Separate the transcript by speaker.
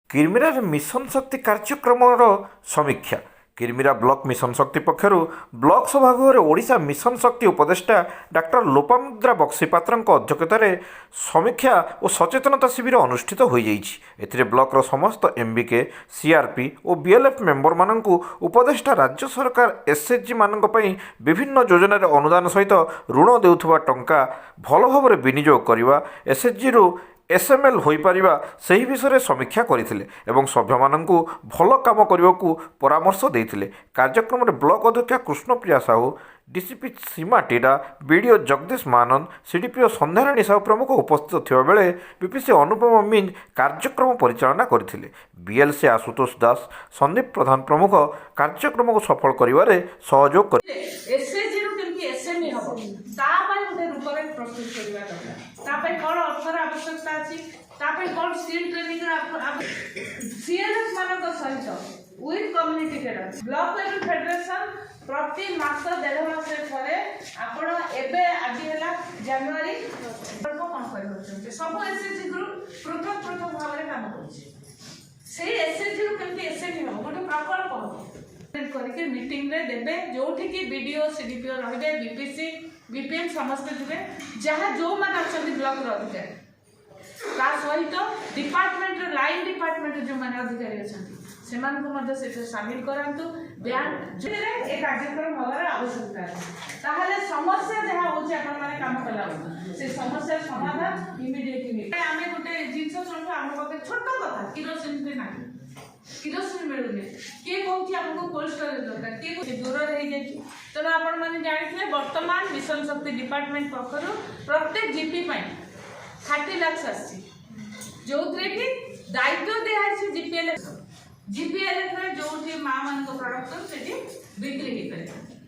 Speaker 1: किरमिरार mission शक्ति कार्यक्रमर समीक्षा Kirmira block mission शक्ति पक्षर ब्लॉक सभागृह ओडिशा मिशन शक्ति उपदेष्टा डाक्टर लोपामुद्रा बक्सीपात्र अध्यक्षतार समीक्षा और सचेतनता शिविर अनुष्ठित हो जाइए। ब्लॉकर समस्त एमबीके सीआरपी और बीएलएफ मेंबर मानू उपदेष्टा राज्य सरकार एसएचजी मान विभिन्न योजन अनुदान सहित ऋण देउथुबा टंका भल भाव विनियोग करने एसएचजी रु एसएमएल हो पारिबा सही विषय समीक्षा करथिले एवं सभ्य माननकु भल काम करने को परामर्श देथिले। कार्यक्रम में ब्लॉक अध्यक्षा कृष्णप्रिया साहू, डीसीपी सीमा टीडा, बीडीओ जगदीश महानंद, सीडीपीओ संध्याराणी साहू प्रमुख उपस्थित थिबा बेले बीपीसी अनुपम मीन कार्यक्रम परिचालना करथिले। बीएलसी आशुतोष दास, संदीप प्रधान प्रमुख कार्यक्रम को सफल करिवारे सहयोग कर
Speaker 2: प्रस्तुत करवा दरकार कौन अर्थर आवश्यकता अच्छी कौन स्किल ट्रेनिंग सीएलएफ मान सहित with community cadre block level federation प्रति मास 1.5 मास थे आपण एबे आज है जनवरी कौन कर सब एसएचजी ग्रुप पृथक पृथक भाव में काम कर एसएचजी केमती एसएचजी हम गोटे प्रकल्प करके मीटिंग रे देबे जोठी की बीडीओ सीडीपीओ रहिबे बीपीसी बीपीएम समस्त थे जहाँ जो मैंने अच्छा ब्लॉक अधिकारी ता सहित डिपार्टमेंट लाइन डिपार्टमेंट जो मैंने अधिकारी अच्छा से सामिल करातु बैंक ए कार्यक्रम हमारे आवश्यकता है समस्या जहाँ हो काम कला से समस्या समाधान इमिडिएटली आम गोटे जिन शुणु आम पाखे छोट कथा किरोसिन भी ना किरोसिन मिलूनी किए कौन आमको कोल्ड स्टोरेज दरकार किए दूर रही तेणु आपण मैंने जानते वर्तमान मिशन शक्ति डिपार्टमेंट पक्षर प्रत्येक जीपी 30 लाख आसी जो कि दायित्व दिखाई जीपीएलएफ जो माँ मान प्रोडक्ट से बिक्री हो पाए।